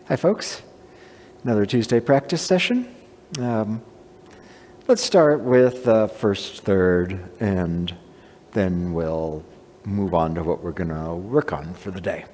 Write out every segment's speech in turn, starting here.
Hi folks, another Tuesday practice session. Let's start with the first third and then we'll move on to what we're going to work on for the day.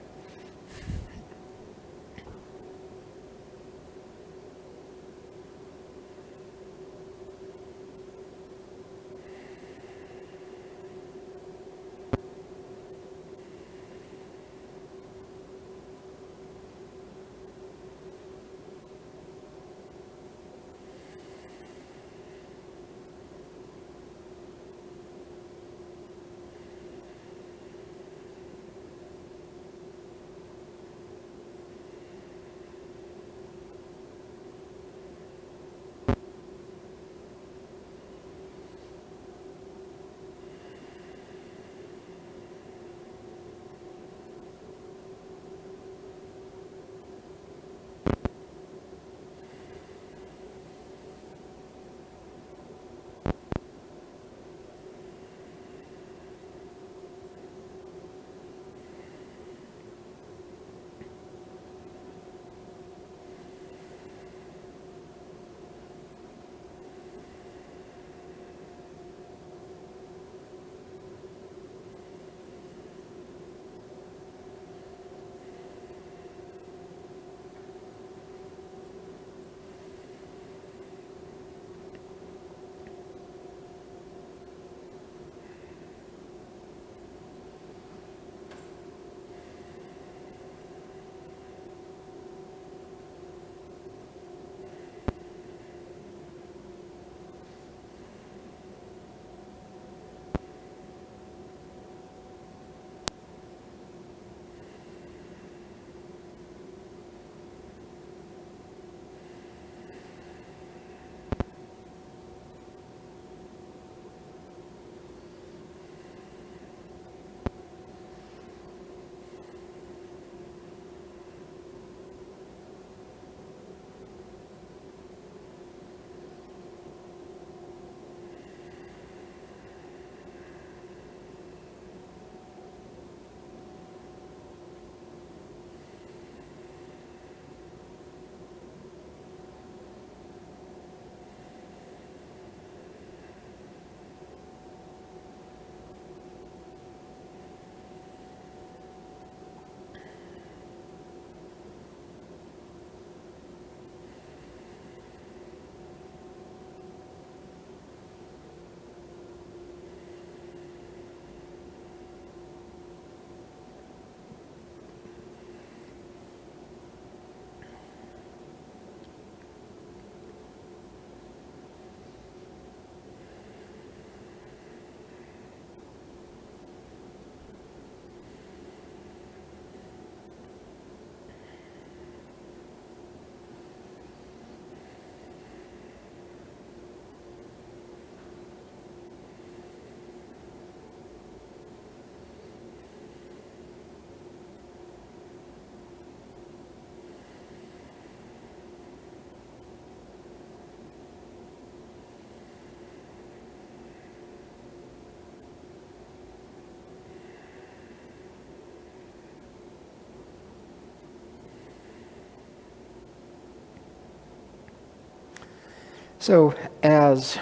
So as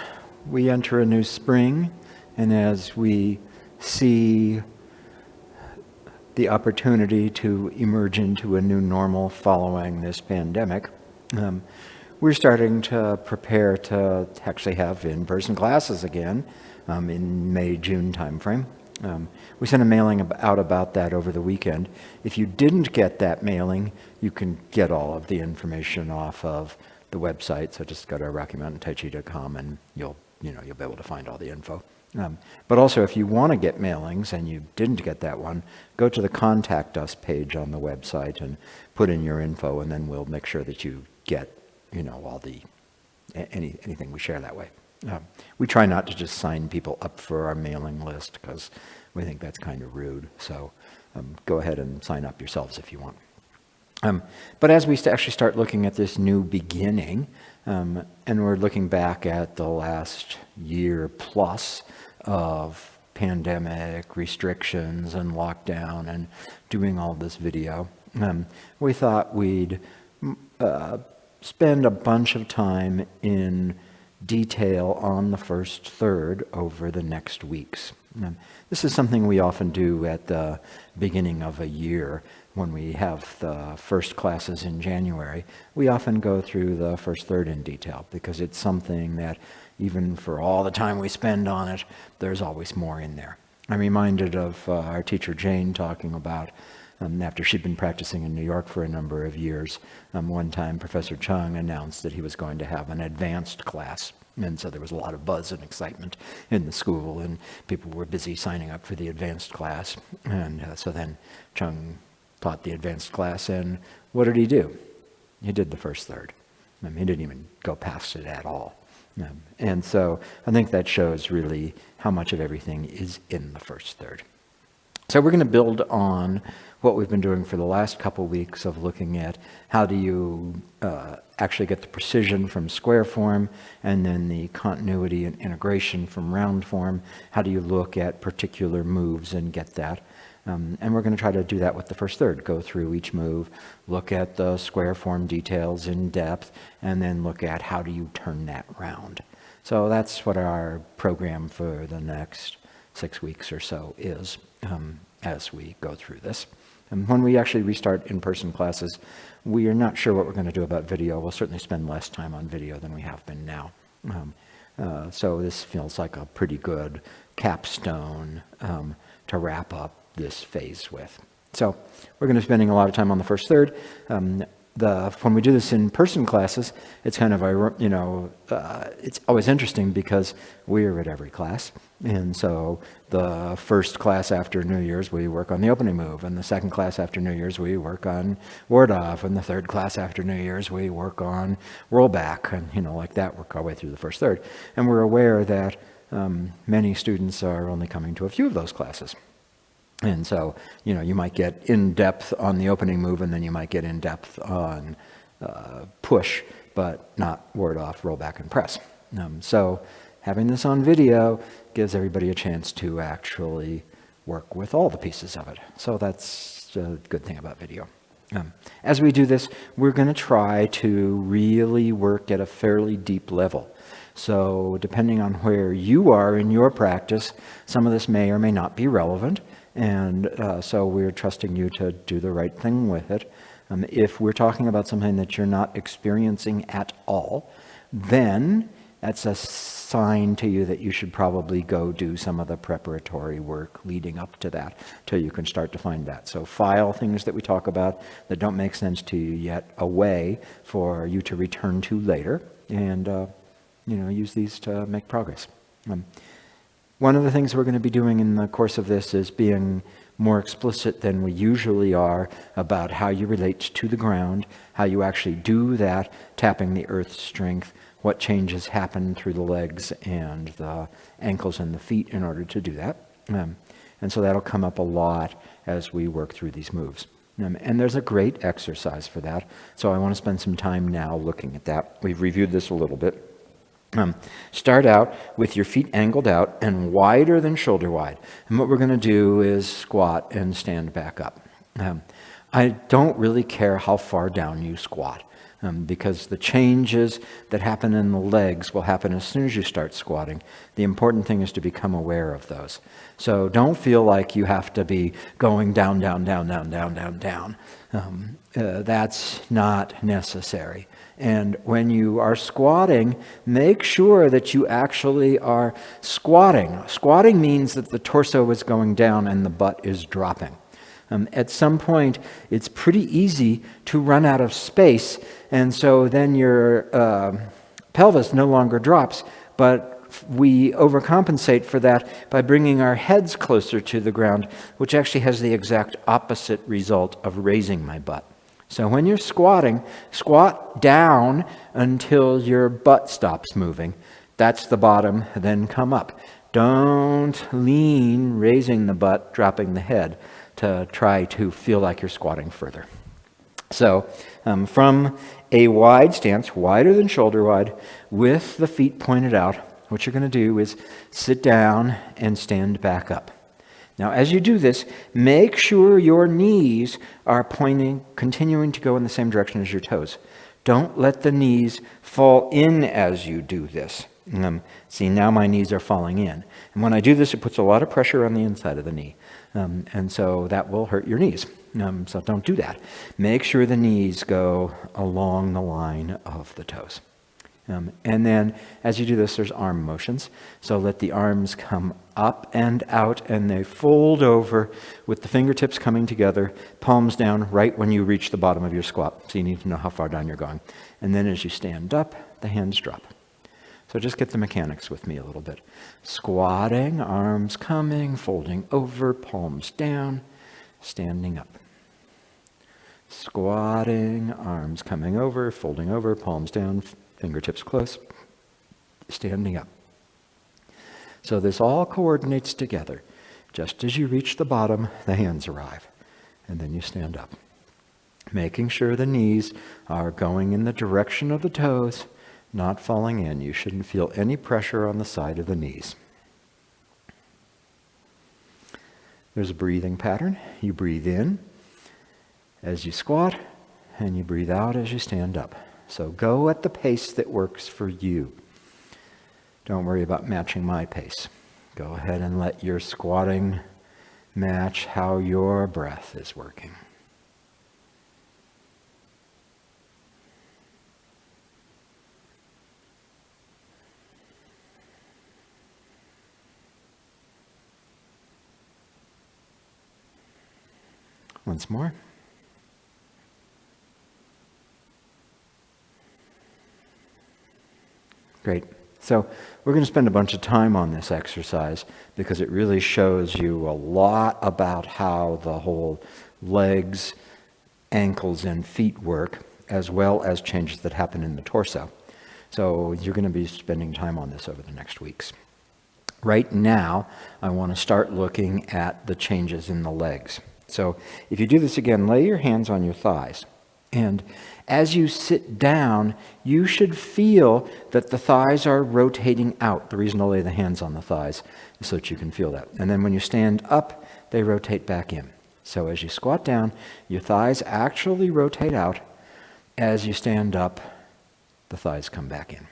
we enter a new spring and as we see the opportunity to emerge into a new normal following this pandemic, we're starting to prepare to actually have in-person classes again in May, June timeframe. We sent a mailing out about that over the weekend. If you didn't get that mailing, you can get all of the information off of the website. So just go to RockyMountainTaichi.com and you'll be able to find all the info. But also, if you want to get mailings and you didn't get that one, go to the Contact Us page on the website and put in your info, and then we'll make sure that you get, all the anything we share that way. We try not to just sign people up for our mailing list because we think that's kind of rude. So go ahead and sign up yourselves if you want. But as we actually start looking at this new beginning, and we're looking back at the last year plus of pandemic restrictions and lockdown and doing all this video, we thought we'd spend a bunch of time in detail on the first third over the next weeks. This is something we often do at the beginning of a year when we have the first classes in January. We often go through the first third in detail because it's something that even for all the time we spend on it, there's always more in there. I'm reminded of our teacher Jane talking about after she'd been practicing in New York for a number of years, one time Professor Chung announced that he was going to have an advanced class. And so there was a lot of buzz and excitement in the school, and people were busy signing up for the advanced class. And so then Chung taught the advanced class, and what did he do? He did the first third. He didn't even go past it at all. And so I think that shows really how much of everything is in the first third. So we're going to build on what we've been doing for the last couple weeks of looking at how do you actually get the precision from square form, and then the continuity and integration from round form. How do you look at particular moves and get that? And we're going to try to do that with the first third. Go through each move, look at the square form details in depth, and then look at how do you turn that round. So that's what our program for the next 6 weeks or so is as we go through this. And when we actually restart in-person classes, we are not sure what we're going to do about video. We'll certainly spend less time on video than we have been now. So this feels like a pretty good capstone to wrap up this phase with. So we're going to be spending a lot of time on the first third. When we do this in person classes, it's kind of it's always interesting because we're at every class, and so the first class after New Year's we work on the opening move, and the second class after New Year's we work on ward off, and the third class after New Year's we work on rollback, and like that, work our way through the first third. And we're aware that many students are only coming to a few of those classes. And so, you might get in-depth on the opening move, and then you might get in-depth on push, but not ward off, roll back, and press. So having this on video gives everybody a chance to actually work with all the pieces of it. So that's a good thing about video. As we do this, we're going to try to really work at a fairly deep level. So depending on where you are in your practice, some of this may or may not be relevant. And so we're trusting you to do the right thing with it. If we're talking about something that you're not experiencing at all, then that's a sign to you that you should probably go do some of the preparatory work leading up to that till you can start to find that. So file things that we talk about that don't make sense to you yet away for you to return to later, and use these to make progress. One of the things we're going to be doing in the course of this is being more explicit than we usually are about how you relate to the ground, how you actually do that, tapping the earth strength, what changes happen through the legs and the ankles and the feet in order to do that. And so that'll come up a lot as we work through these moves. And there's a great exercise for that. So I want to spend some time now looking at that. We've reviewed this a little bit. Start out with your feet angled out and wider than shoulder wide. And what we're going to do is squat and stand back up. I don't really care how far down you squat, because the changes that happen in the legs will happen as soon as you start squatting. The important thing is to become aware of those. So don't feel like you have to be going down, down, down, down, down, down, down. That's not necessary. And when you are squatting, make sure that you actually are squatting. Squatting means that the torso is going down and the butt is dropping. At some point, it's pretty easy to run out of space, and so then your pelvis no longer drops, but we overcompensate for that by bringing our heads closer to the ground, which actually has the exact opposite result of raising my butt. So when you're squatting, squat down until your butt stops moving. That's the bottom, then come up. Don't lean, raising the butt, dropping the head, to try to feel like you're squatting further. So from a wide stance, wider than shoulder wide, with the feet pointed out, what you're going to do is sit down and stand back up. Now, as you do this, make sure your knees are pointing, continuing to go in the same direction as your toes. Don't let the knees fall in as you do this. See, now my knees are falling in. And when I do this, it puts a lot of pressure on the inside of the knee. And so that will hurt your knees. So don't do that. Make sure the knees go along the line of the toes. And then as you do this, there's arm motions. So let the arms come up and out, and they fold over with the fingertips coming together, palms down right when you reach the bottom of your squat. So you need to know how far down you're going. And then as you stand up, the hands drop. So just get the mechanics with me a little bit. Squatting, arms coming, folding over, palms down, standing up. Squatting, arms coming over, folding over, palms down, fingertips close, standing up. So this all coordinates together. Just as you reach the bottom, the hands arrive, and then you stand up. Making sure the knees are going in the direction of the toes, not falling in. You shouldn't feel any pressure on the side of the knees. There's a breathing pattern. You breathe in as you squat, and you breathe out as you stand up. So go at the pace that works for you. Don't worry about matching my pace. Go ahead and let your squatting match how your breath is working. Once more. Great. So we're going to spend a bunch of time on this exercise because it really shows you a lot about how the whole legs, ankles, and feet work, as well as changes that happen in the torso. So you're going to be spending time on this over the next weeks. Right now, I want to start looking at the changes in the legs. So if you do this again, lay your hands on your thighs. And as you sit down, you should feel that the thighs are rotating out. The reason I lay the hands on the thighs is so that you can feel that. And then when you stand up, they rotate back in. So as you squat down, your thighs actually rotate out. As you stand up, the thighs come back in.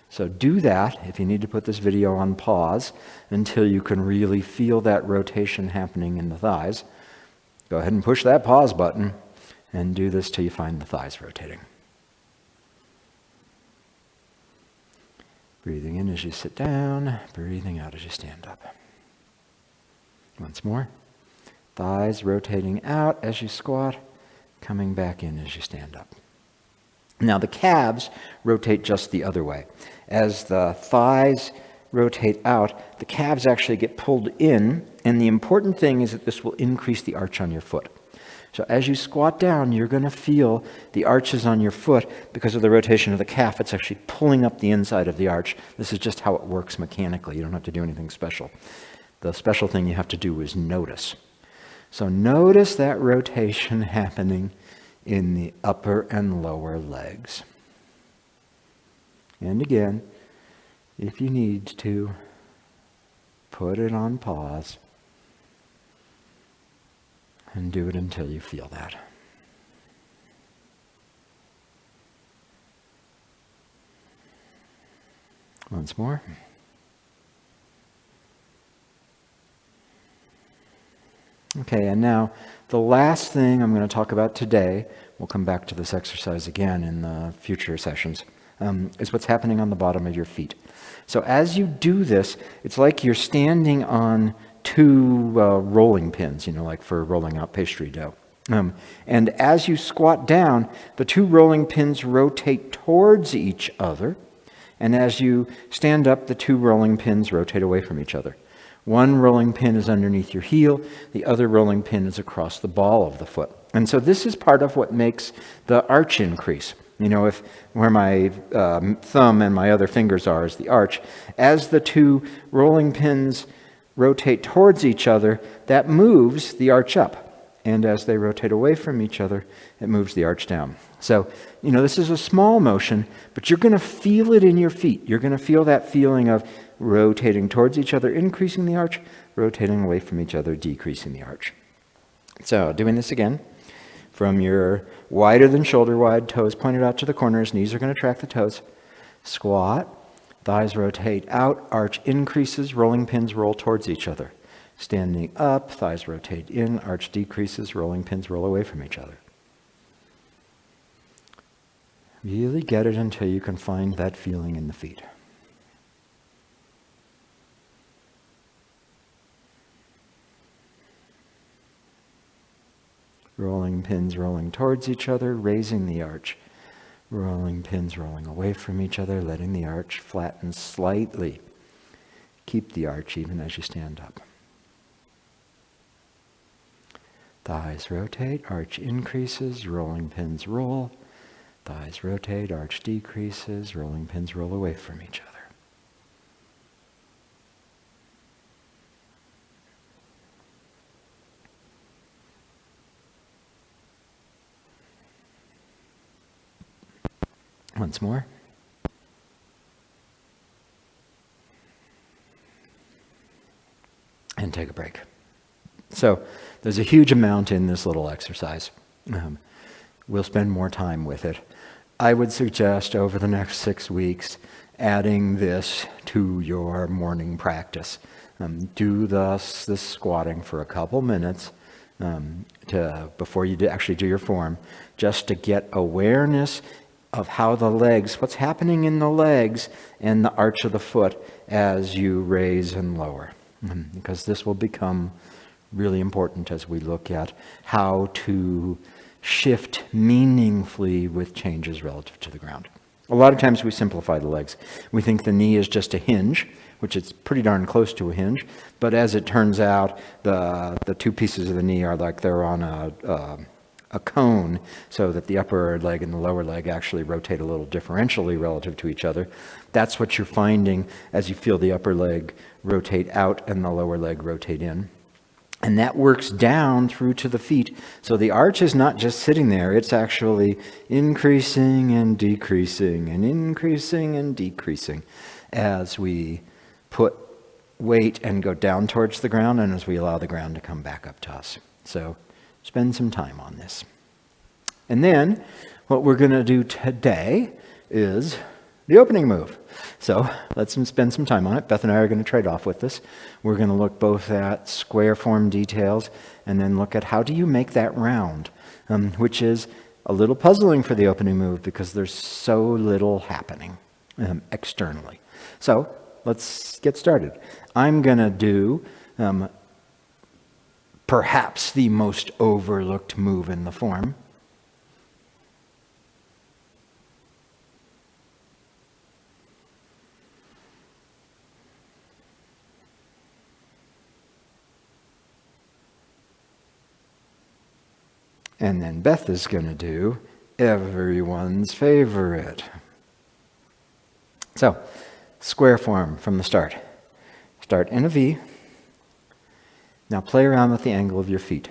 So do that if you need to put this video on pause until you can really feel that rotation happening in the thighs. Go ahead and push that pause button. And do this till you find the thighs rotating. Breathing in as you sit down, breathing out as you stand up. Once more. Thighs rotating out as you squat, coming back in as you stand up. Now the calves rotate just the other way. As the thighs rotate out, the calves actually get pulled in, and the important thing is that this will increase the arch on your foot. So as you squat down, you're going to feel the arches on your foot because of the rotation of the calf. It's actually pulling up the inside of the arch. This is just how it works mechanically. You don't have to do anything special. The special thing you have to do is notice. So notice that rotation happening in the upper and lower legs. And again, if you need to, put it on pause. And do it until you feel that. Once more. Okay, and now the last thing I'm going to talk about today, we'll come back to this exercise again in the future sessions, is what's happening on the bottom of your feet. So as you do this, it's like you're standing on two rolling pins, like for rolling out pastry dough. And as you squat down, the two rolling pins rotate towards each other. And as you stand up, the two rolling pins rotate away from each other. One rolling pin is underneath your heel. The other rolling pin is across the ball of the foot. And so this is part of what makes the arch increase. If where my thumb and my other fingers are is the arch, as the two rolling pins rotate towards each other, that moves the arch up. And as they rotate away from each other, it moves the arch down. So, this is a small motion, but you're going to feel it in your feet. You're going to feel that feeling of rotating towards each other, increasing the arch, rotating away from each other, decreasing the arch. So, doing this again. from your wider than shoulder wide, toes pointed out to the corners, knees are going to track the toes. Squat, thighs rotate out, arch increases, rolling pins roll towards each other. Standing up, thighs rotate in, arch decreases, rolling pins roll away from each other. Really get it until you can find that feeling in the feet. Rolling pins rolling towards each other, raising the arch. Rolling pins rolling away from each other, letting the arch flatten slightly. Keep the arch even as you stand up. Thighs rotate, arch increases, rolling pins roll. Thighs rotate, arch decreases, rolling pins roll away from each other. Once more. And take a break. So there's a huge amount in this little exercise. We'll spend more time with it. I would suggest over the next 6 weeks adding this to your morning practice. Do this squatting for a couple minutes before you actually do your form, just to get awareness of how the legs, what's happening in the legs and the arch of the foot as you raise and lower. Because this will become really important as we look at how to shift meaningfully with changes relative to the ground. A lot of times we simplify the legs. We think the knee is just a hinge, which is pretty darn close to a hinge, but as it turns out, the two pieces of the knee are like they're on a cone, so that the upper leg and the lower leg actually rotate a little differentially relative to each other. That's what you're finding as you feel the upper leg rotate out and the lower leg rotate in. And that works down through to the feet. So the arch is not just sitting there, it's actually increasing and decreasing and increasing and decreasing as we put weight and go down towards the ground and as we allow the ground to come back up to us. So spend some time on this. And then what we're going to do today is the opening move. So let's spend some time on it. Beth and I are going to trade off with this. We're going to look both at square form details and then look at how do you make that round, which is a little puzzling for the opening move because there's so little happening externally. So let's get started. I'm going to do perhaps the most overlooked move in the form. And then Beth is going to do everyone's favorite. So, square form from the start. Start in a V. Now play around with the angle of your feet.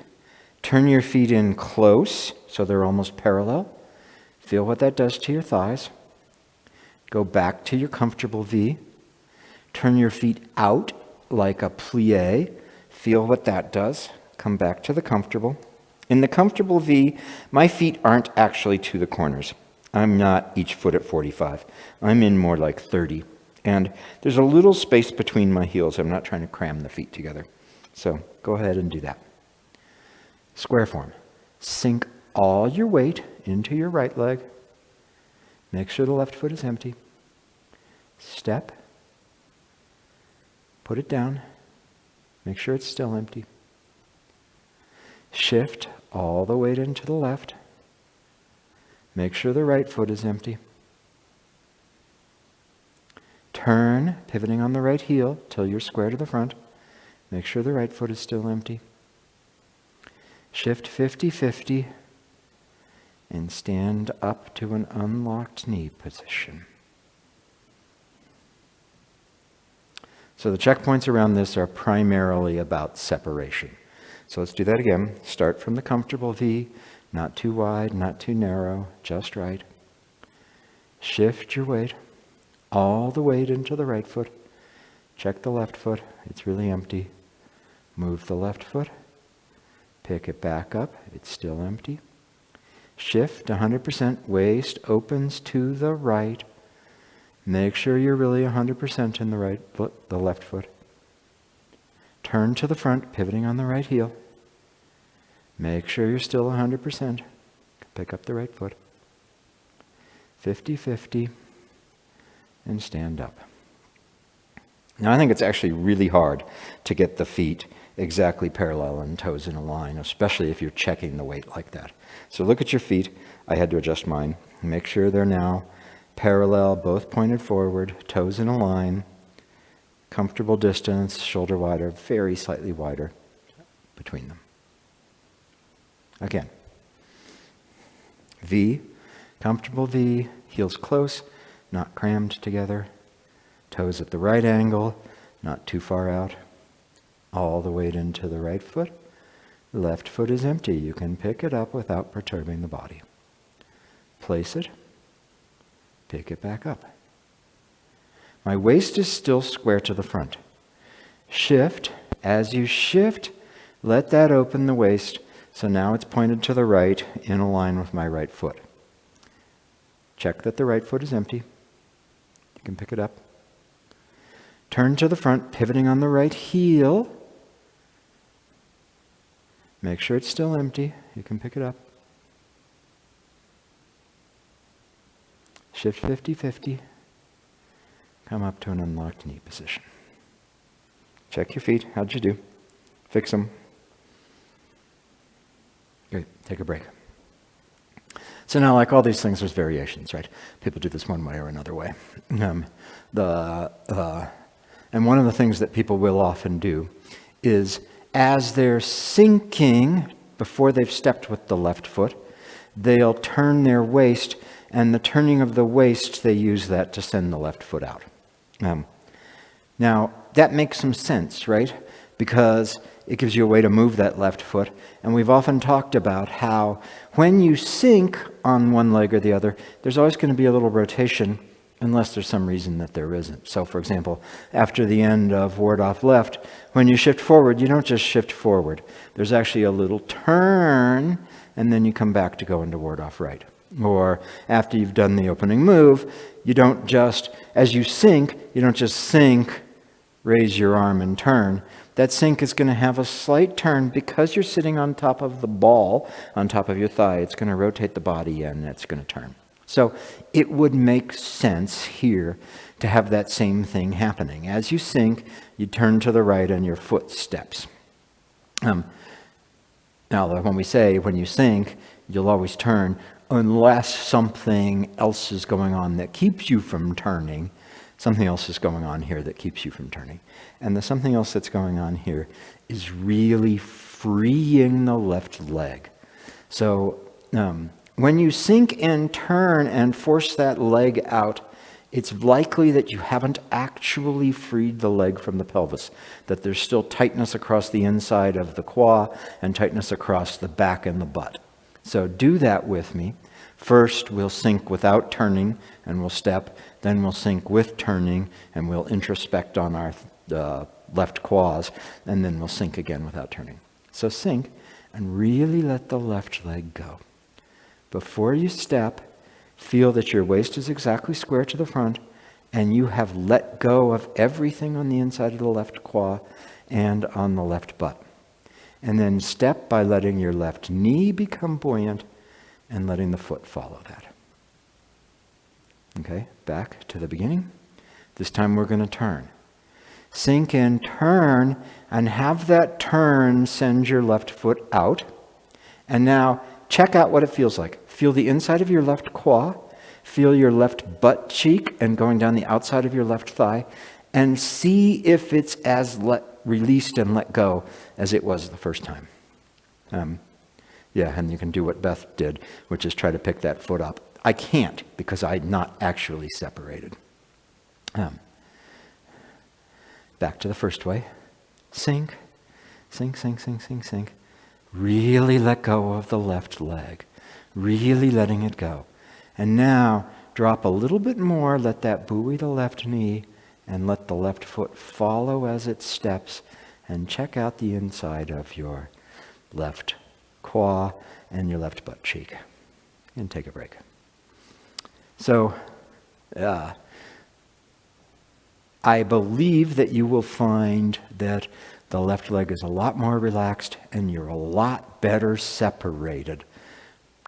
Turn your feet in close so they're almost parallel. Feel what that does to your thighs. Go back to your comfortable V. Turn your feet out like a plie. Feel what that does. Come back to the comfortable. In the comfortable V, my feet aren't actually to the corners. I'm not each foot at 45. I'm in more like 30. And there's a little space between my heels. I'm not trying to cram the feet together. So go ahead and do that. Square form. Sink all your weight into your right leg. Make sure the left foot is empty. Step. Put it down. Make sure it's still empty. Shift all the weight into the left. Make sure the right foot is empty. Turn, pivoting on the right heel till you're square to the front. Make sure the right foot is still empty. Shift 50-50 and stand up to an unlocked knee position. So the checkpoints around this are primarily about separation. So let's do that again. Start from the comfortable V, not too wide, not too narrow, just right. Shift your weight, all the weight into the right foot. Check the left foot, it's really empty. Move the left foot, pick it back up, it's still empty. Shift 100%, waist opens to the right. Make sure you're really 100% in the right foot, the left foot. Turn to the front, pivoting on the right heel. Make sure you're still 100%. Pick up the right foot. 50-50, and stand up. Now I think it's actually really hard to get the feet exactly parallel and toes in a line, especially if you're checking the weight like that. So look at your feet. I had to adjust mine. Make sure they're now parallel, both pointed forward, toes in a line, comfortable distance, shoulder wider, very slightly wider between them. Again. V, comfortable V, heels close, not crammed together, toes at the right angle, not too far out, all the weight into the right foot. Left foot is empty. You can pick it up without perturbing the body. Place it, pick it back up. My waist is still square to the front. Shift. As you shift, let that open the waist. So now it's pointed to the right, in a line with my right foot. Check that the right foot is empty. You can pick it up. Turn to the front, pivoting on the right heel. Make sure it's still empty. You can pick it up. Shift 50-50. Come up to an unlocked knee position. Check your feet. How'd you do? Fix them. Great. Take a break. So now, like all these things, there's variations, right? People do this one way or another way. And one of the things that people will often do is, as they're sinking, before they've stepped with the left foot, they'll turn their waist, and the turning of the waist, they use that to send the left foot out. Now, that makes some sense, right? Because it gives you a way to move that left foot. And we've often talked about how when you sink on one leg or the other, there's always going to be a little rotation unless there's some reason that there isn't. So, for example, after the end of ward off left, when you shift forward, you don't just shift forward. There's actually a little turn, and then you come back to go into ward off right. Or after you've done the opening move, you don't just, as you sink, you don't just sink, raise your arm and turn. That sink is going to have a slight turn because you're sitting on top of the ball, on top of your thigh. It's going to rotate the body and it's going to turn. So it would make sense here to have that same thing happening. As you sink, you turn to the right and your foot steps. Now, when we say when you sink, you'll always turn unless something else is going on that keeps you from turning. Something else is going on here that keeps you from turning. And the something else that's going on here is really freeing the left leg. So when you sink and turn and force that leg out, it's likely that you haven't actually freed the leg from the pelvis, that there's still tightness across the inside of the quad and tightness across the back and the butt. So do that with me. First, we'll sink without turning, and we'll step. Then we'll sink with turning, and we'll introspect on our left quads, and then we'll sink again without turning. So sink, and really let the left leg go. Before you step, feel that your waist is exactly square to the front, and you have let go of everything on the inside of the left quad and on the left butt. And then step by letting your left knee become buoyant and letting the foot follow that. Okay, back to the beginning. This time we're going to turn. Sink and turn, and have that turn send your left foot out. And now check out what it feels like. Feel the inside of your left quad. Feel your left butt cheek and going down the outside of your left thigh. And see if it's as released and let go as it was the first time. And you can do what Beth did, which is try to pick that foot up. I can't because I'm not actually separated. Back to the first way. Sink, sink, sink, sink, sink, sink. Really let go of the left leg. Really letting it go. And now drop a little bit more. Let that buoy the left knee and let the left foot follow as it steps. And check out the inside of your left quad and your left butt cheek. and take a break. So, I believe that you will find that the left leg is a lot more relaxed and you're a lot better separated,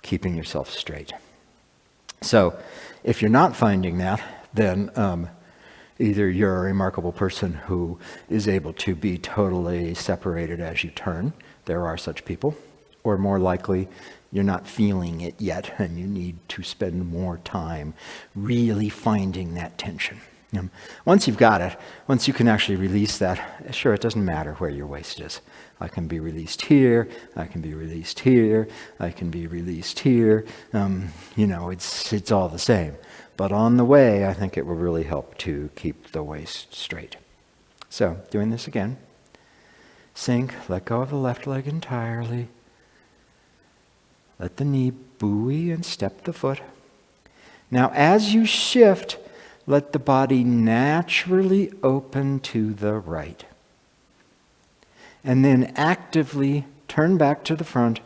keeping yourself straight. So, if you're not finding that, then either you're a remarkable person who is able to be totally separated as you turn. There are such people. Or more likely, you're not feeling it yet and you need to spend more time really finding that tension. Once you've got it, once you can actually release that, sure, it doesn't matter where your waist is. I can be released here, I can be released here, I can be released here. It's all the same. But on the way, I think it will really help to keep the waist straight. So, doing this again. Sink, let go of the left leg entirely. Let the knee buoy and step the foot. Now, as you shift, let the body naturally open to the right. And then actively turn back to the front,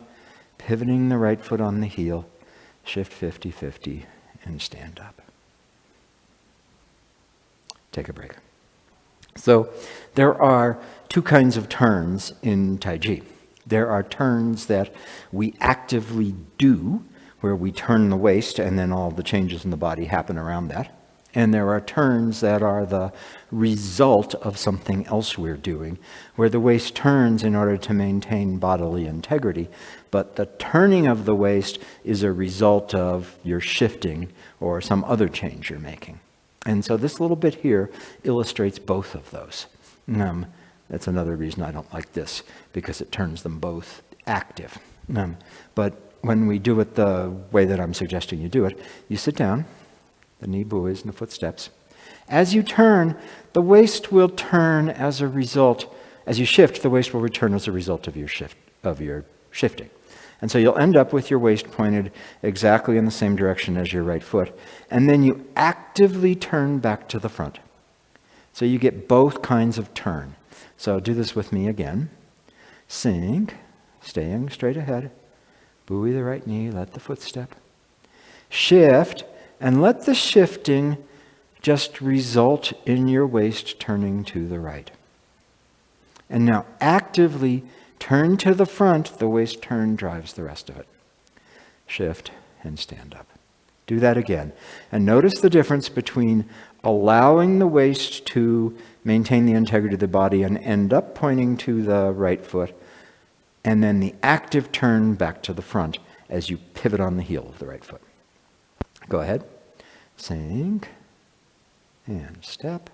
pivoting the right foot on the heel. Shift 50-50 and stand up. Take a break. So there are two kinds of turns in Taiji. There are turns that we actively do, where we turn the waist and then all the changes in the body happen around that. And there are turns that are the result of something else we're doing, where the waist turns in order to maintain bodily integrity. But the turning of the waist is a result of your shifting or some other change you're making. And so this little bit here illustrates both of those. That's another reason I don't like this, because it turns them both active. But when we do it the way that I'm suggesting you do it, you sit down, the knee buoys and the foot steps. As you turn, the waist will turn as a result. As you shift, the waist will return as a result of your shifting. And so you'll end up with your waist pointed exactly in the same direction as your right foot. And then you actively turn back to the front. So you get both kinds of turn. So do this with me again. Sink, staying straight ahead. Buoy the right knee, let the foot step. Shift, and let the shifting just result in your waist turning to the right. And now actively turn to the front. The waist turn drives the rest of it. Shift and stand up. Do that again. And notice the difference between allowing the waist to maintain the integrity of the body and end up pointing to the right foot, and then the active turn back to the front as you pivot on the heel of the right foot. Go ahead. Sink and step.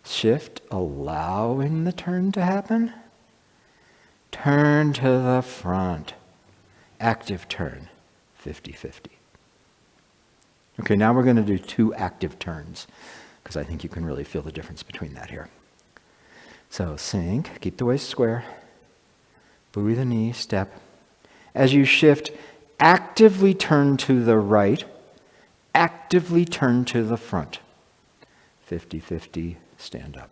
Shift, allowing the turn to happen. Turn to the front. Active turn, 50-50. Okay, now we're going to do two active turns, because I think you can really feel the difference between that here. So sink, keep the waist square. Buoy the knee, step. As you shift, actively turn to the right. Actively turn to the front. 50-50, stand up.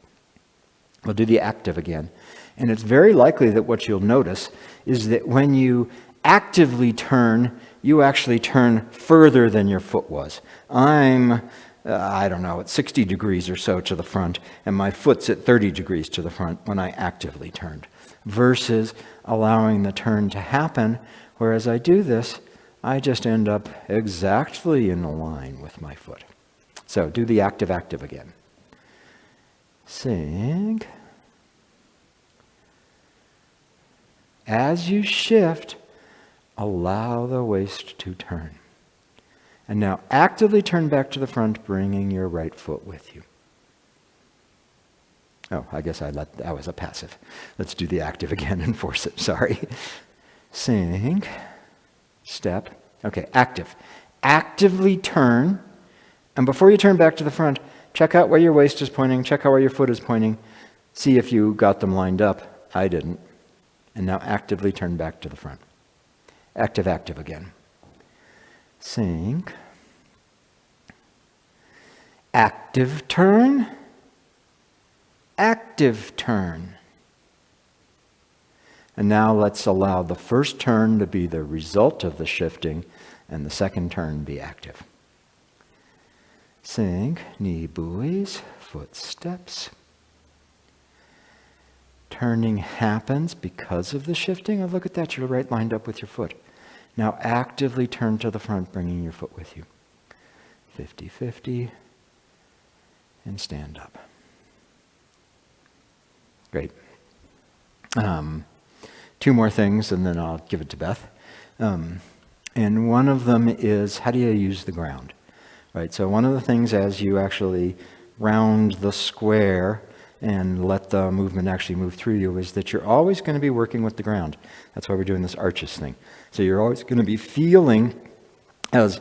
We'll do the active again. And it's very likely that what you'll notice is that when you actively turn, you actually turn further than your foot was. I'm, at 60 degrees or so to the front, and my foot's at 30 degrees to the front when I actively turned, versus allowing the turn to happen, where as I do this, I just end up exactly in line with my foot. So do the active again. Sink. As you shift, allow the waist to turn. And now actively turn back to the front, bringing your right foot with you. Oh, I guess that was a passive. Let's do the active again and force it. Sorry. Sink. Step. Okay, active. Actively turn. And before you turn back to the front, check out where your waist is pointing. Check out where your foot is pointing. See if you got them lined up. I didn't. And now actively turn back to the front. Active again. Sink. Active turn. Active turn. And now let's allow the first turn to be the result of the shifting, and the second turn be active. Sink, knee buoys, footsteps. Turning happens because of the shifting. Oh, look at that, you're right lined up with your foot. Now actively turn to the front, bringing your foot with you. 50-50, and stand up. Great. Two more things, and then I'll give it to Beth. And one of them is, how do you use the ground? Right. So one of the things as you actually round the square and let the movement actually move through you is that you're always going to be working with the ground. That's why we're doing this arches thing. So you're always going to be feeling as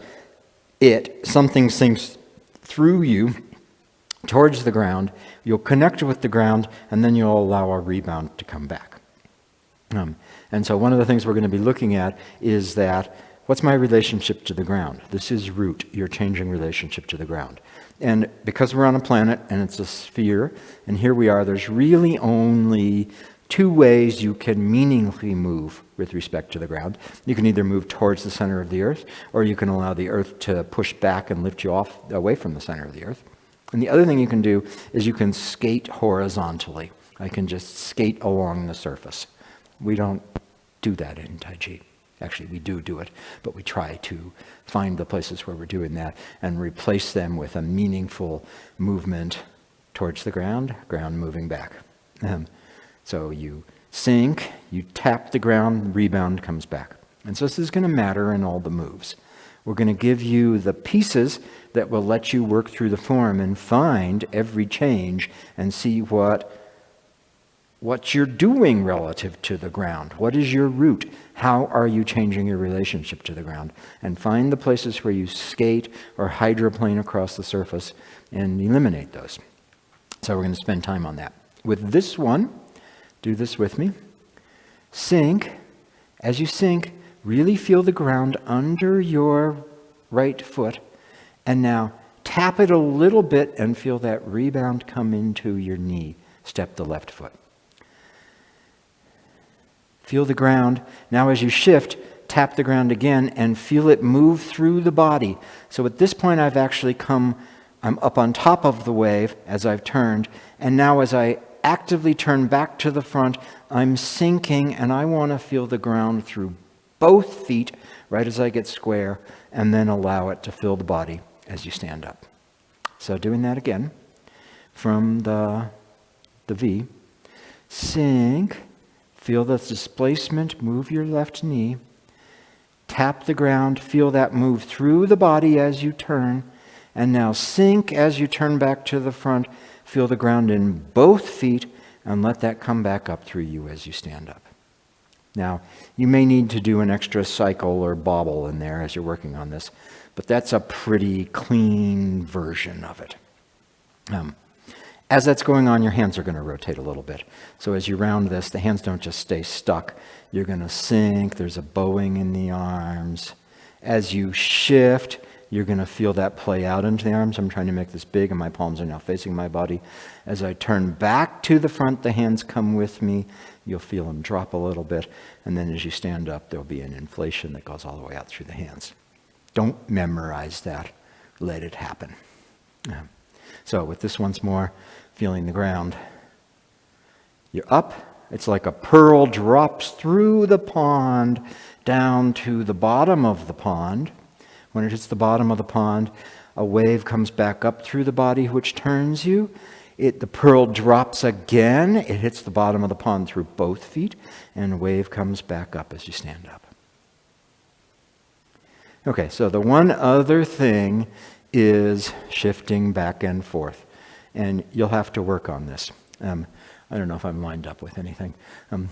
something sinks through you towards the ground. You'll connect with the ground, and then you'll allow a rebound to come back. And so one of the things we're going to be looking at is that, what's my relationship to the ground? This is root, your changing relationship to the ground. And because we're on a planet and it's a sphere, and here we are, there's really only two ways you can meaningfully move with respect to the ground. You can either move towards the center of the earth, or you can allow the earth to push back and lift you off away from the center of the earth. And the other thing you can do is you can skate horizontally. I can just skate along the surface. We don't do that in Taiji. Actually, we do it, but we try to find the places where we're doing that and replace them with a meaningful movement towards the ground moving back. So you sink, you tap the ground, rebound comes back. And so this is going to matter in all the moves. We're going to give you the pieces that will let you work through the form and find every change and see what you're doing relative to the ground. What is your root? How are you changing your relationship to the ground? And find the places where you skate or hydroplane across the surface and eliminate those. So we're going to spend time on that. With this one, do this with me. Sink. As you sink, really feel the ground under your right foot. And now tap it a little bit and feel that rebound come into your knee. Step the left foot. Feel the ground. Now as you shift, tap the ground again and feel it move through the body. So at this point I'm up on top of the wave as I've turned, and now as I actively turn back to the front, I'm sinking and I want to feel the ground through both feet right as I get square, and then allow it to fill the body as you stand up. So doing that again from the V. Sink. Feel the displacement, move your left knee. Tap the ground, feel that move through the body as you turn. And now sink as you turn back to the front. Feel the ground in both feet and let that come back up through you as you stand up. Now, you may need to do an extra cycle or bobble in there as you're working on this, but that's a pretty clean version of it. As that's going on, your hands are going to rotate a little bit. So as you round this, the hands don't just stay stuck. You're going to sink. There's a bowing in the arms. As you shift, you're going to feel that play out into the arms. I'm trying to make this big, and my palms are now facing my body. As I turn back to the front, the hands come with me. You'll feel them drop a little bit. And then as you stand up, there'll be an inflation that goes all the way out through the hands. Don't memorize that. Let it happen. So with this once more, feeling the ground. You're up. It's like a pearl drops through the pond down to the bottom of the pond. When it hits the bottom of the pond, a wave comes back up through the body, which turns you. The pearl drops again. It hits the bottom of the pond through both feet, and a wave comes back up as you stand up. Okay, so the one other thing is shifting back and forth. And you'll have to work on this. I don't know if I'm lined up with anything.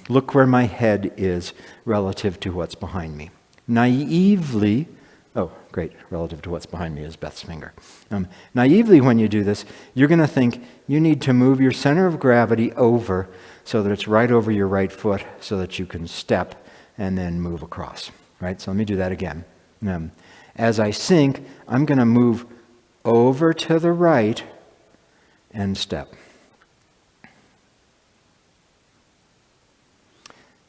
Look where my head is relative to what's behind me. Naively, oh, great, relative to what's behind me is Beth's finger. Naively, when you do this, you're going to think you need to move your center of gravity over so that it's right over your right foot so that you can step and then move across. Right? So let me do that again. As I sink, I'm going to move over to the right and step.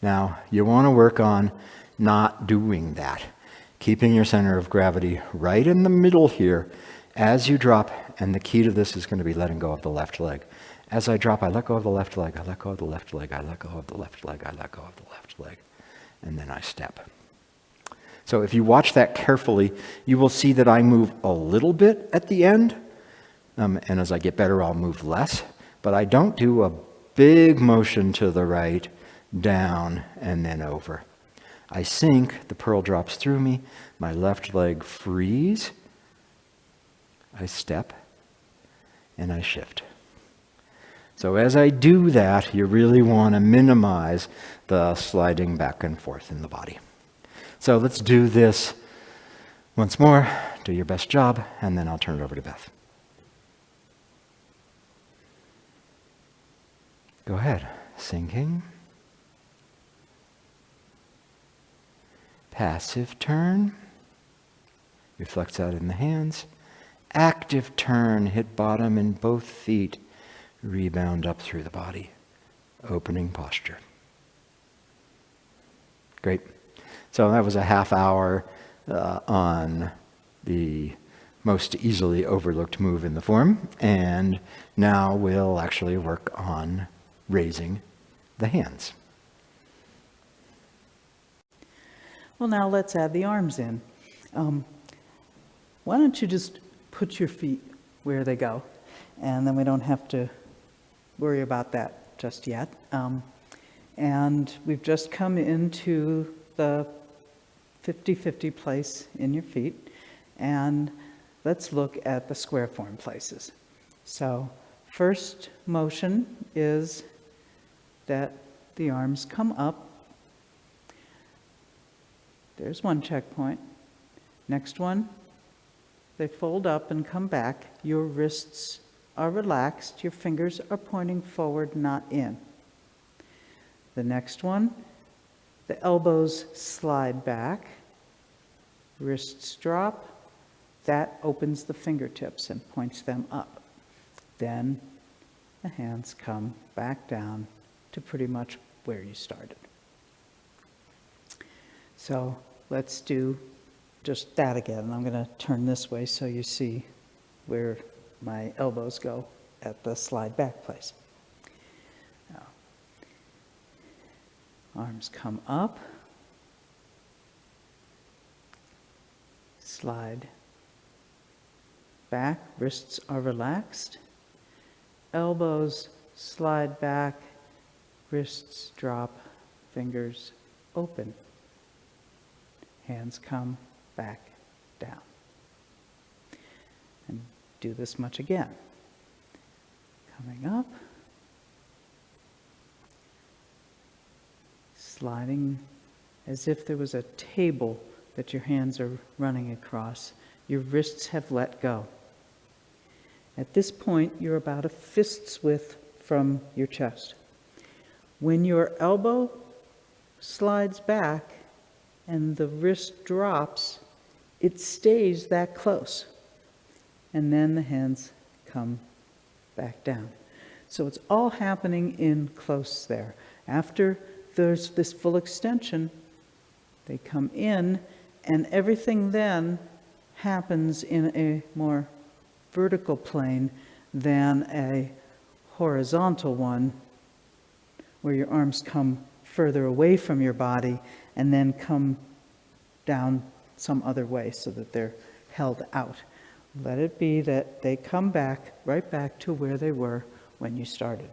Now, you want to work on not doing that. keeping your center of gravity right in the middle here as you drop, and the key to this is going to be letting go of the left leg. As I drop, I let go of the left leg, I let go of the left leg, I let go of the left leg, I let go of the left leg, and then I step. So if you watch that carefully, you will see that I move a little bit at the end, and as I get better, I'll move less, but I don't do a big motion to the right, down, and then over. I sink, the pearl drops through me, my left leg frees, I step, and I shift. So as I do that, you really want to minimize the sliding back and forth in the body. So let's do this once more. Do your best job, and then I'll turn it over to Beth. Go ahead. Sinking. Passive turn. Reflects out in the hands. Active turn. Hit bottom in both feet. Rebound up through the body. Opening posture. Great. So that was a half hour on the most easily overlooked move in the form. And now we'll actually work on raising the hands. Well, now let's add the arms in. Why don't you just put your feet where they go, and then we don't have to worry about that just yet. And we've just come into the 50-50 place in your feet, and let's look at the square form places. So first motion is that the arms come up. There's one checkpoint. Next one, they fold up and come back. Your wrists are relaxed. Your fingers are pointing forward, not in. The next one, the elbows slide back. Wrists drop. That opens the fingertips and points them up. Then the hands come back down to pretty much where you started. So let's do just that again. I'm going to turn this way so you see where my elbows go at the slide back place. Now, arms come up, slide back, wrists are relaxed, elbows slide back, wrists drop, fingers open. Hands come back down. And do this much again. Coming up. Sliding as if there was a table that your hands are running across. Your wrists have let go. At this point, you're about a fist's width from your chest. When your elbow slides back and the wrist drops, it stays that close. And then the hands come back down. So it's all happening in close there. After there's this full extension, they come in, and everything then happens in a more vertical plane than a horizontal one, where your arms come further away from your body and then come down some other way so that they're held out. Let it be that they come back, right back to where they were when you started.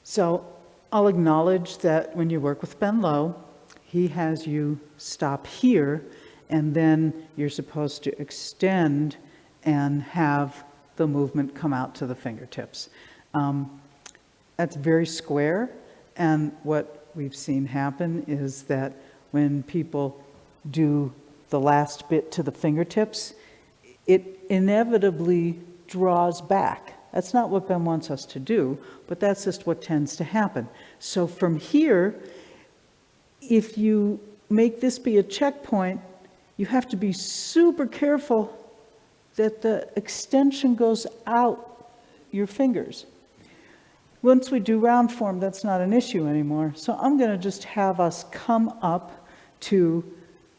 So I'll acknowledge that when you work with Ben Lowe, he has you stop here, and then you're supposed to extend and have the movement come out to the fingertips. That's very square, and what we've seen happen is that when people do the last bit to the fingertips, it inevitably draws back. That's not what Ben wants us to do, but that's just what tends to happen. So from here, if you make this be a checkpoint, you have to be super careful that the extension goes out your fingers. Once we do round form, that's not an issue anymore. So I'm going to just have us come up to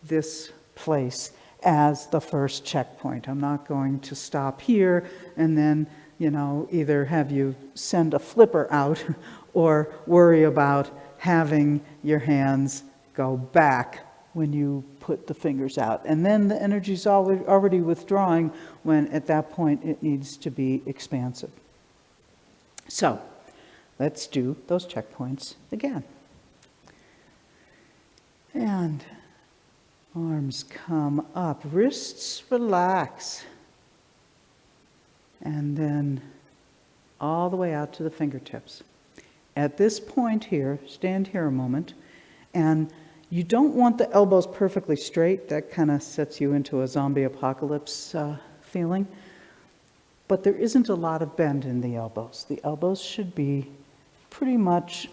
this place as the first checkpoint. I'm not going to stop here and then, either have you send a flipper out or worry about having your hands go back when you put the fingers out. And then the energy's already withdrawing when at that point it needs to be expansive. So let's do those checkpoints again. And arms come up, wrists relax. And then all the way out to the fingertips. At this point here, stand here a moment, and you don't want the elbows perfectly straight. That kind of sets you into a zombie apocalypse feeling. But there isn't a lot of bend in the elbows. The elbows should be pretty much,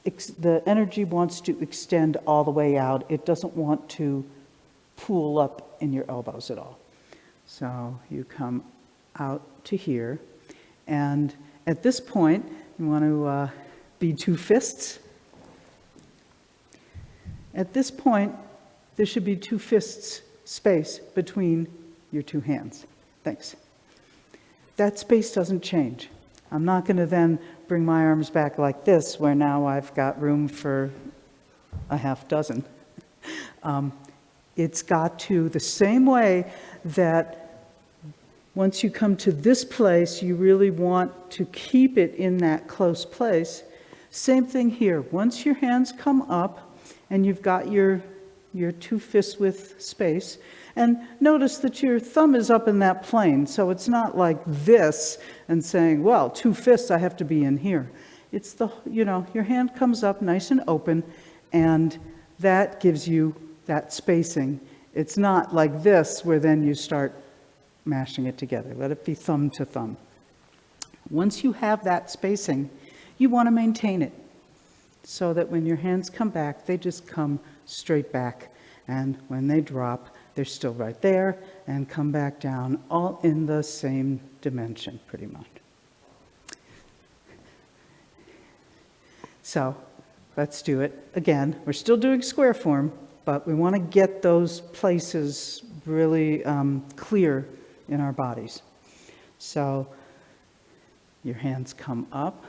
the energy wants to extend all the way out. It doesn't want to pool up in your elbows at all. So you come out to here, and at this point, you want to be two fists. At this point, there should be two fists space between your two hands. Thanks. That space doesn't change. I'm not going to then bring my arms back like this, where now I've got room for a half dozen. It's got to, the same way that once you come to this place, you really want to keep it in that close place. Same thing here. Once your hands come up and you've got your two fists with space, and notice that your thumb is up in that plane, so it's not like this and saying, well, two fists, I have to be in here. It's your hand comes up nice and open, and that gives you that spacing. It's not like this where then you start mashing it together. Let it be thumb to thumb. Once you have that spacing, you want to maintain it so that when your hands come back, they just come straight back. And when they drop, they're still right there and come back down, all in the same dimension, pretty much. So let's do it again. We're still doing square form, but we want to get those places really clear in our bodies. So your hands come up,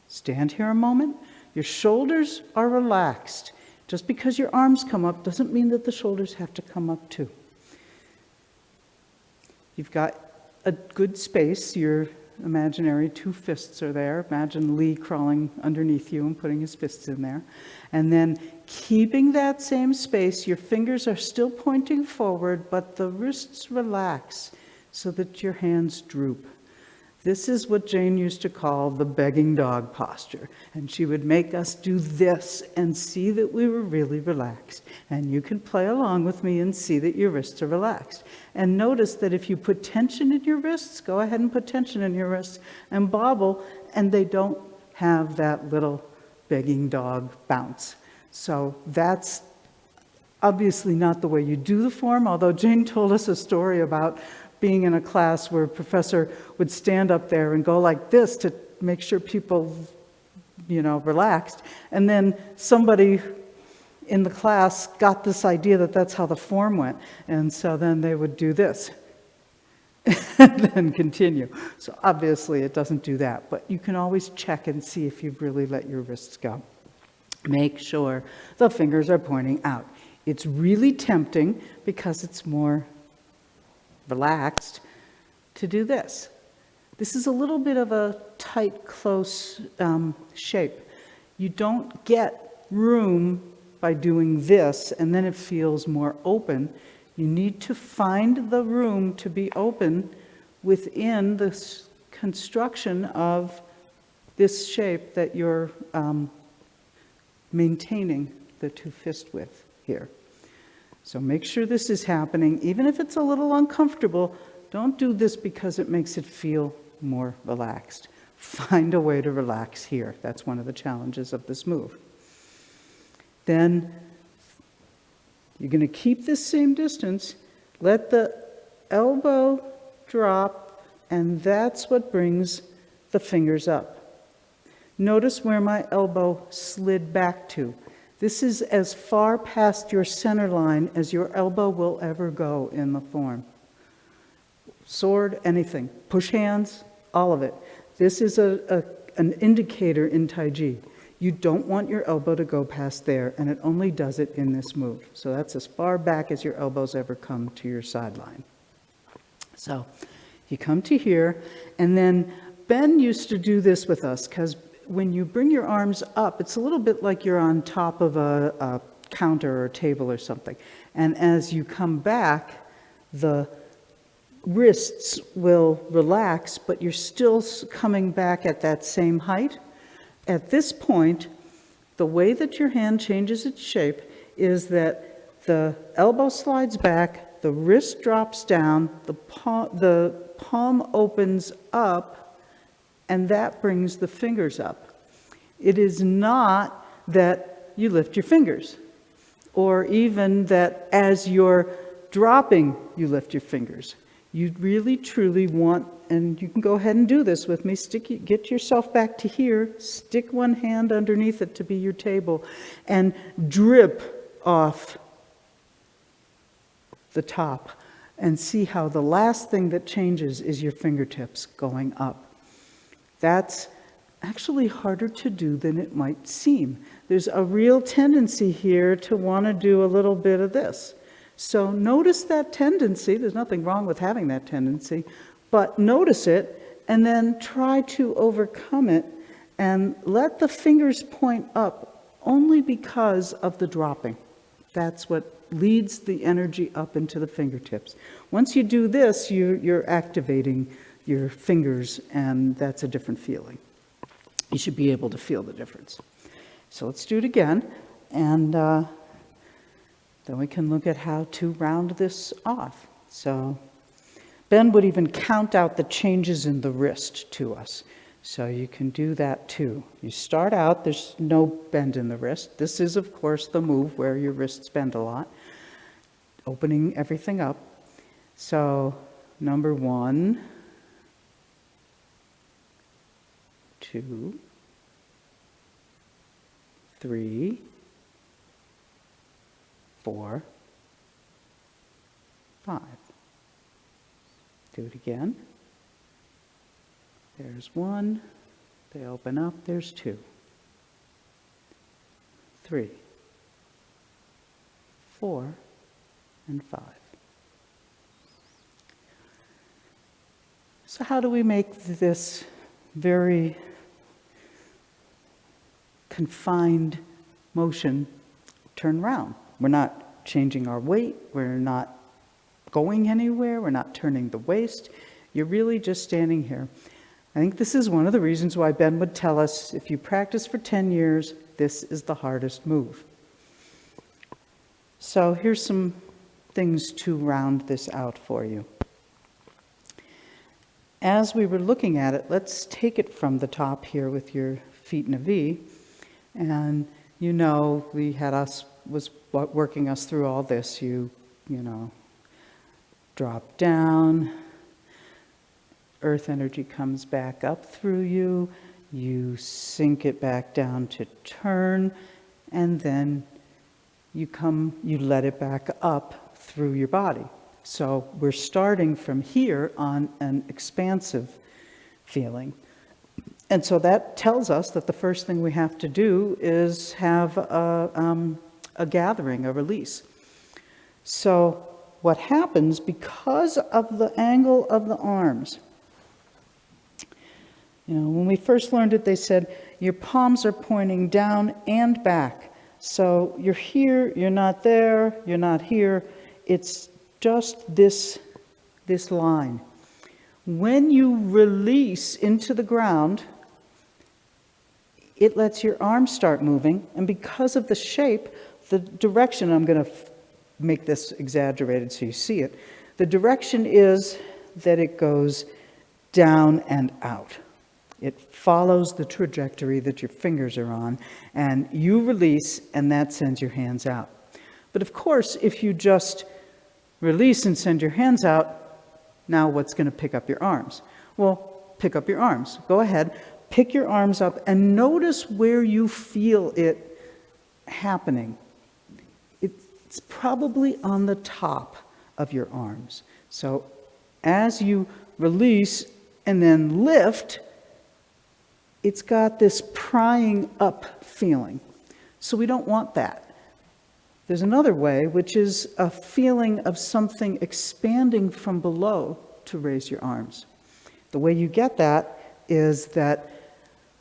stand here a moment. Your shoulders are relaxed. Just because your arms come up doesn't mean that the shoulders have to come up too. You've got a good space. Your imaginary two fists are there. Imagine Lee crawling underneath you and putting his fists in there. And then keeping that same space, your fingers are still pointing forward, but the wrists relax so that your hands droop. This is what Jane used to call the begging dog posture. And she would make us do this and see that we were really relaxed. And you can play along with me and see that your wrists are relaxed. And notice that if you put tension in your wrists, go ahead and put tension in your wrists and bobble, and they don't have that little begging dog bounce. So that's obviously not the way you do the form, although Jane told us a story about being in a class where a professor would stand up there and go like this to make sure people, relaxed. And then somebody in the class got this idea that that's how the form went. And so then they would do this and then continue. So obviously it doesn't do that, but you can always check and see if you've really let your wrists go. Make sure the fingers are pointing out. It's really tempting because it's more relaxed to do this. This is a little bit of a tight, close shape. You don't get room by doing this, and then it feels more open. You need to find the room to be open within the construction of this shape that you're maintaining the two fist width here. So make sure this is happening. Even if it's a little uncomfortable, don't do this because it makes it feel more relaxed. Find a way to relax here. That's one of the challenges of this move. Then you're going to keep this same distance. Let the elbow drop, and that's what brings the fingers up. Notice where my elbow slid back to. This is as far past your center line as your elbow will ever go in the form. Sword, anything. Push hands, all of it. This is an indicator in Taiji. You don't want your elbow to go past there, and it only does it in this move. So that's as far back as your elbows ever come to your sideline. So you come to here, and then Ben used to do this with us, because when you bring your arms up, it's a little bit like you're on top of a counter or table or something. And as you come back, the wrists will relax, but you're still coming back at that same height. At this point, the way that your hand changes its shape is that the elbow slides back, the wrist drops down, the palm opens up, and that brings the fingers up. It is not that you lift your fingers, or even that as you're dropping, you lift your fingers. You really, truly want, and you can go ahead and do this with me, get yourself back to here, stick one hand underneath it to be your table, and drip off the top, and see how the last thing that changes is your fingertips going up. That's actually harder to do than it might seem. There's a real tendency here to want to do a little bit of this. So notice that tendency. There's nothing wrong with having that tendency, but notice it and then try to overcome it and let the fingers point up only because of the dropping. That's what leads the energy up into the fingertips. Once you do this, you're activating your fingers, and that's a different feeling. You should be able to feel the difference. So let's do it again, and then we can look at how to round this off. So Ben would even count out the changes in the wrist to us. So you can do that too. You start out, there's no bend in the wrist. This is, of course, the move where your wrists bend a lot, opening everything up. So number 1, 2, 3, 4, 5. Do it again. There's 1. They open up. There's 2, 3, 4, and 5. So how do we make this very confined motion turn round? We're not changing our weight. We're not going anywhere. We're not turning the waist. You're really just standing here. I think this is one of the reasons why Ben would tell us, if you practice for 10 years, this is the hardest move. So here's some things to round this out for you. As we were looking at it, let's take it from the top here with your feet in a V. And you know, was working us through all this. You know, drop down, earth energy comes back up through you, you sink it back down to turn, and then you let it back up through your body. So we're starting from here on an expansive feeling. And so that tells us that the first thing we have to do is have a gathering, a release. So what happens, because of the angle of the arms, when we first learned it, they said your palms are pointing down and back. So you're here, you're not there, you're not here. It's just this line. When you release into the ground, it lets your arms start moving, and because of the shape, the direction, I'm going to make this exaggerated so you see it, the direction is that it goes down and out. It follows the trajectory that your fingers are on, and you release, and that sends your hands out. But of course, if you just release and send your hands out, now what's going to pick up your arms? Well, pick up your arms. Go ahead, pick your arms up, and notice where you feel it happening, it's probably on the top of your arms. So as you release and then lift, it's got this prying up feeling. So we don't want that. There's another way, which is a feeling of something expanding from below to raise your arms. The way you get that is that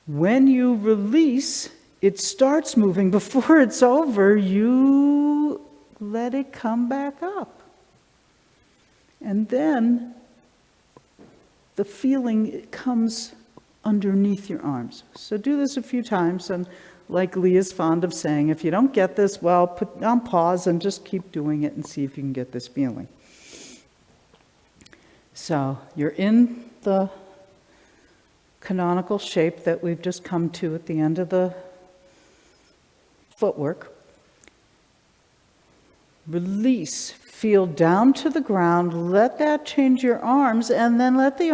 when you release, it starts moving. Before it's over, you let it come back up. And then the feeling comes underneath your arms. So do this a few times, and like Lee is fond of saying, if you don't get this, well, put on pause and just keep doing it and see if you can get this feeling. So you're in the canonical shape that we've just come to at the end of the footwork. Release, feel down to the ground, let that change your arms, and then let the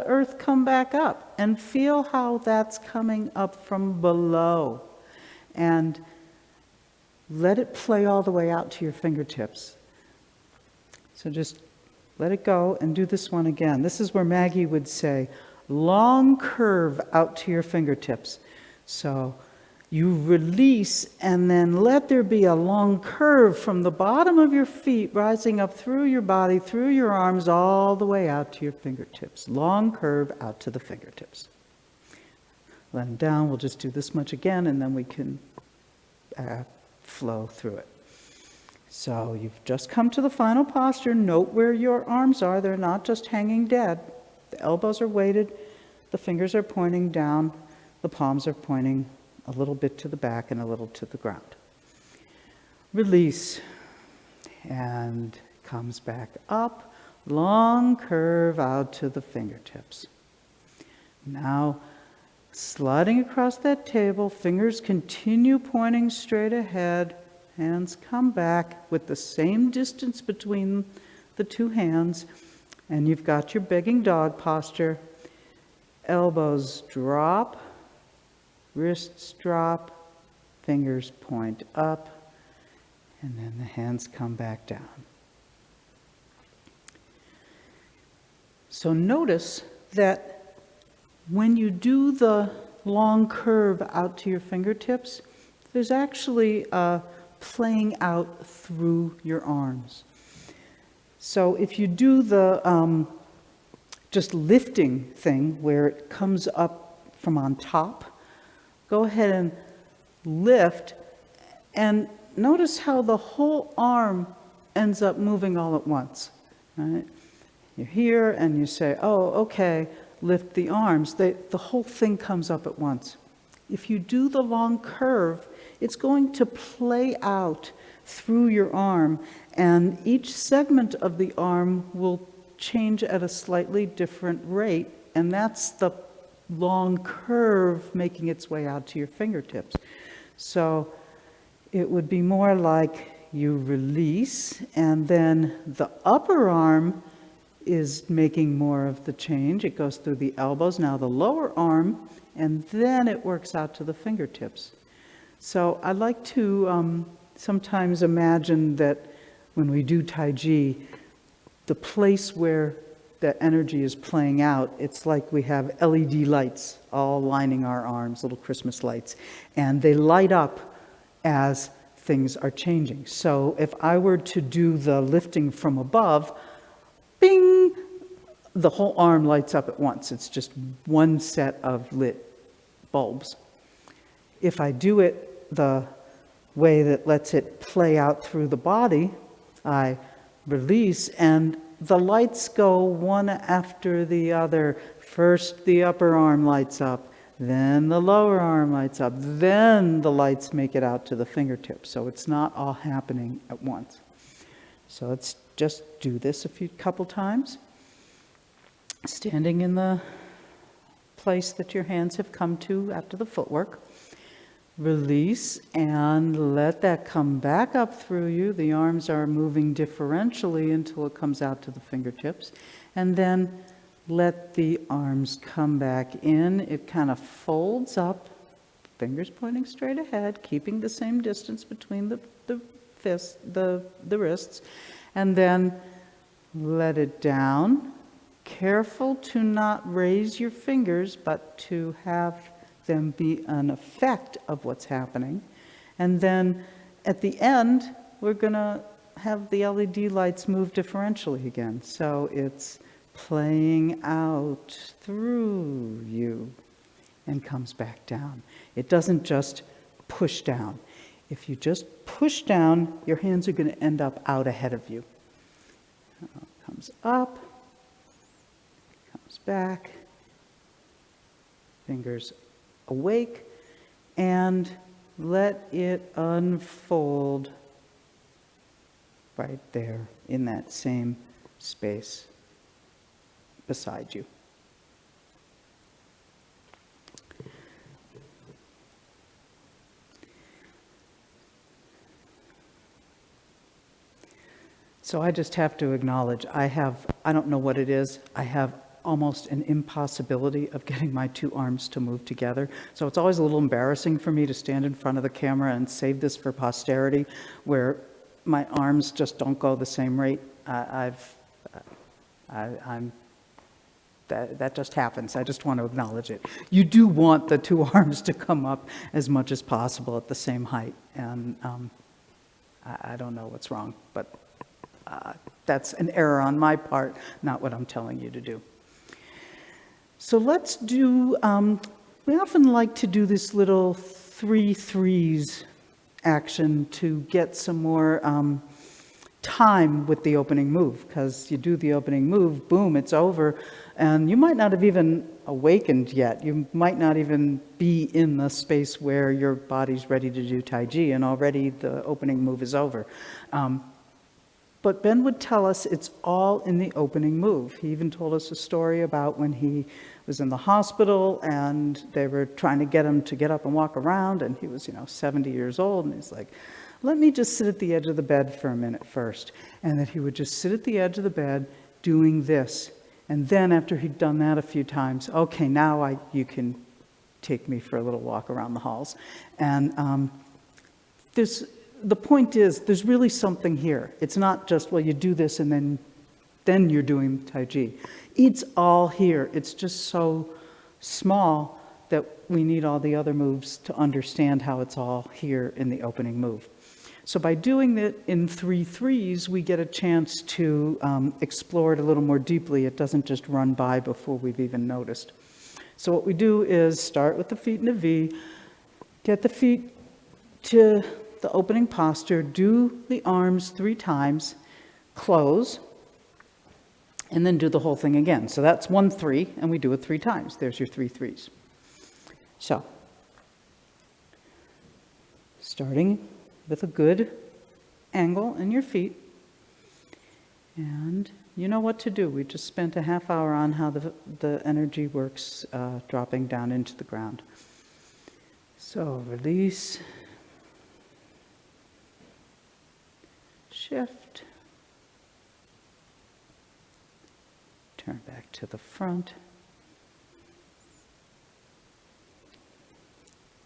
earth come back up, and feel how that's coming up from below, and let it play all the way out to your fingertips. So just let it go and do this one again. This is where Maggie would say, long curve out to your fingertips. So you release and then let there be a long curve from the bottom of your feet rising up through your body, through your arms, all the way out to your fingertips. Long curve out to the fingertips. Let them down. We'll just do this much again, and then we can flow through it. So you've just come to the final posture. Note where your arms are. They're not just hanging dead. The elbows are weighted. The fingers are pointing down. The palms are pointing a little bit to the back and a little to the ground. Release, and comes back up, long curve out to the fingertips. Now, sliding across that table, fingers continue pointing straight ahead, hands come back with the same distance between the two hands, and you've got your begging dog posture. Elbows drop, wrists drop, fingers point up, and then the hands come back down. So notice that when you do the long curve out to your fingertips, there's actually a playing out through your arms. So if you do the just lifting thing where it comes up from on top, go ahead and lift, and notice how the whole arm ends up moving all at once. Right? You're here and you say, oh, okay, lift the arms. The whole thing comes up at once. If you do the long curve, it's going to play out through your arm, and each segment of the arm will change at a slightly different rate, and that's the long curve making its way out to your fingertips. So it would be more like you release, and then the upper arm is making more of the change. It goes through the elbows, now the lower arm, and then it works out to the fingertips. So I like to sometimes imagine that when we do Taiji, the place where the energy is playing out, it's like we have LED lights all lining our arms, little Christmas lights, and they light up as things are changing. So if I were to do the lifting from above, bing, the whole arm lights up at once. It's just one set of lit bulbs. If I do it the way that lets it play out through the body, I release, and the lights go one after the other. First, the upper arm lights up, then the lower arm lights up, then the lights make it out to the fingertips. So it's not all happening at once. So let's just do this a couple times. Standing in the place that your hands have come to after the footwork. Release and let that come back up through you. The arms are moving differentially until it comes out to the fingertips. And then let the arms come back in. It kind of folds up fingers pointing straight ahead, keeping the same distance between the fists, the wrists, and then let it down. Careful to not raise your fingers, but to have them be an effect of what's happening. And then at the end, we're going to have the LED lights move differentially again. So it's playing out through you and comes back down. It doesn't just push down. If you just push down, your hands are going to end up out ahead of you. Comes up, comes back, fingers awake, and let it unfold right there in that same space beside you. So I just have to acknowledge, I don't know what it is, I have almost an impossibility of getting my two arms to move together. So it's always a little embarrassing for me to stand in front of the camera and save this for posterity, where my arms just don't go the same rate. That just happens. I just want to acknowledge it. You do want the two arms to come up as much as possible at the same height, and I don't know what's wrong, but that's an error on my part, not what I'm telling you to do. So let's do, we often like to do this little 3-3s action to get some more time with the opening move, because you do the opening move, boom, it's over, and you might not have even awakened yet. You might not even be in the space where your body's ready to do Taiji, and already the opening move is over. But Ben would tell us it's all in the opening move. He even told us a story about when he was in the hospital and they were trying to get him to get up and walk around, and he was, 70 years old, and he's like, let me just sit at the edge of the bed for a minute first. And that he would just sit at the edge of the bed doing this. And then after he'd done that a few times, okay, now you can take me for a little walk around the halls. And the point is, there's really something here. It's not just, well, you do this and then you're doing Taiji. It's all here. It's just so small that we need all the other moves to understand how it's all here in the opening move. So by doing it in 3-3s, we get a chance to explore it a little more deeply. It doesn't just run by before we've even noticed. So what we do is start with the feet in a V, get the feet to the opening posture, do the arms 3 times, close, and then do the whole thing again. So that's 1-3, and we do it 3 times. There's your 3-3s. So, starting with a good angle in your feet, and you know what to do. We just spent a half hour on how the energy works dropping down into the ground. So release, shift, turn back to the front,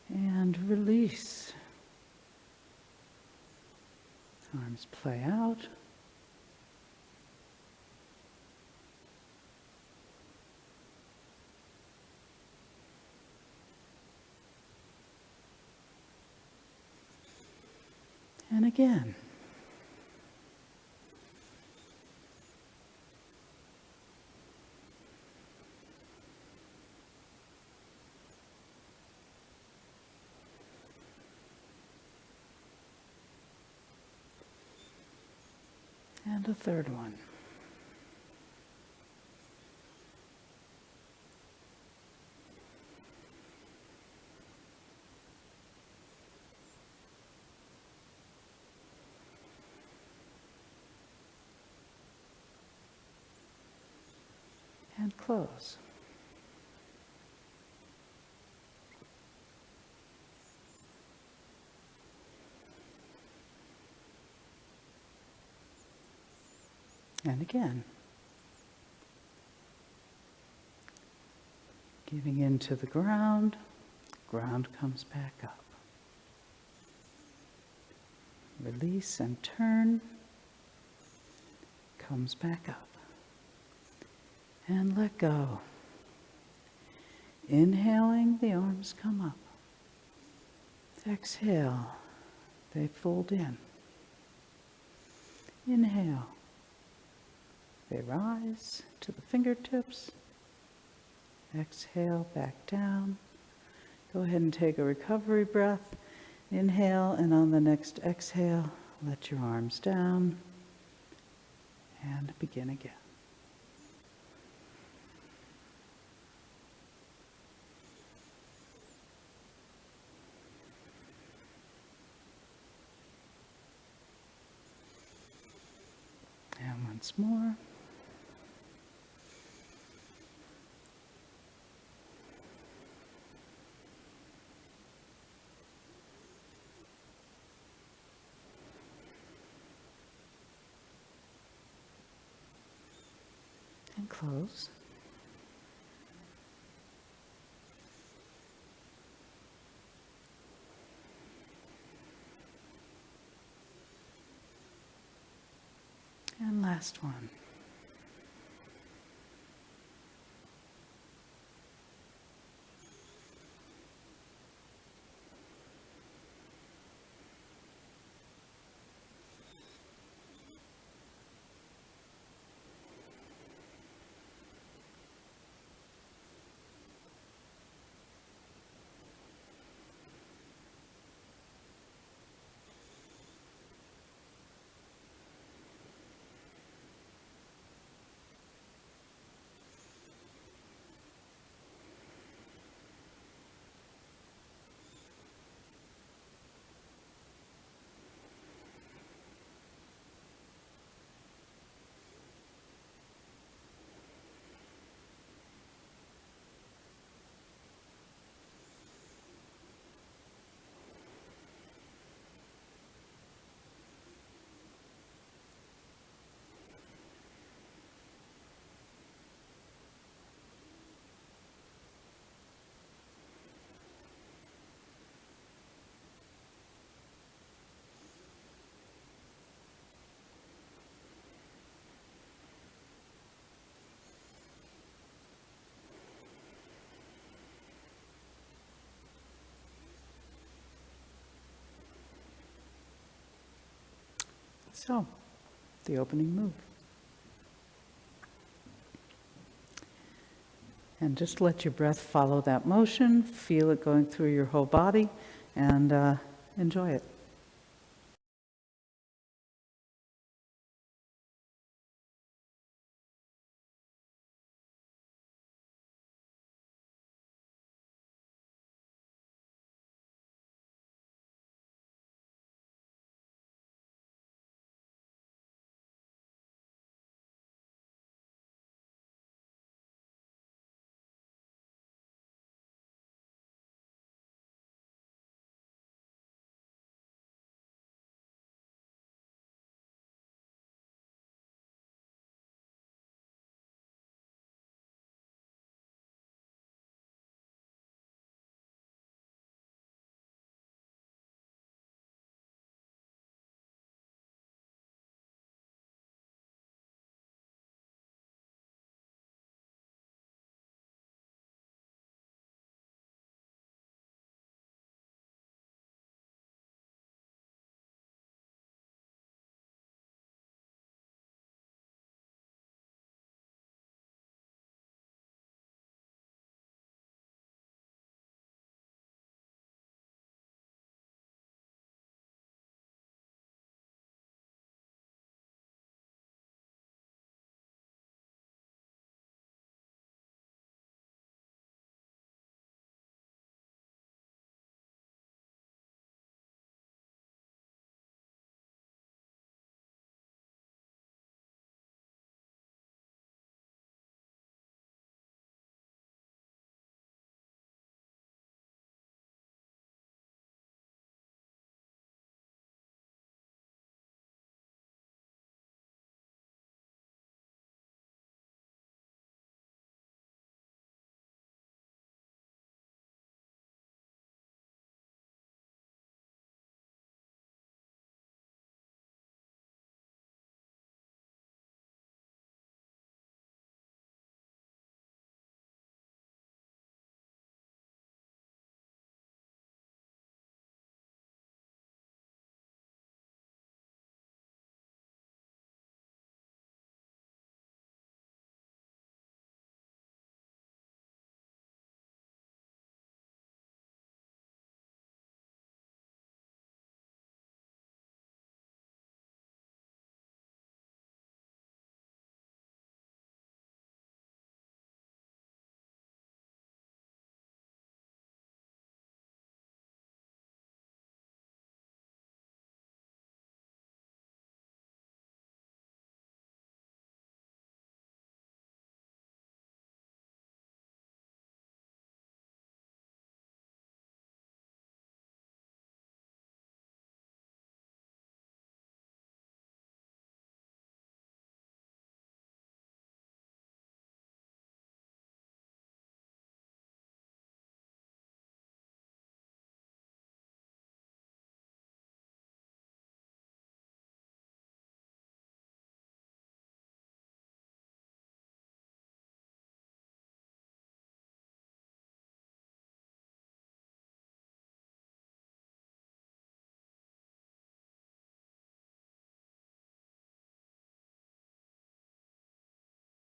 and release. Arms play out. And again. And a third one. And close. And again. Giving into the ground, Ground comes back up. Release and turn. Comes back up. And let go. Inhaling, the arms come up. Exhale, they fold in. Inhale, they rise to the fingertips. Exhale, back down. Go ahead and take a recovery breath. Inhale, and on the next exhale, let your arms down and begin again. And once more. And close. And last one. So, the opening move. And just let your breath follow that motion, feel it going through your whole body, and enjoy it.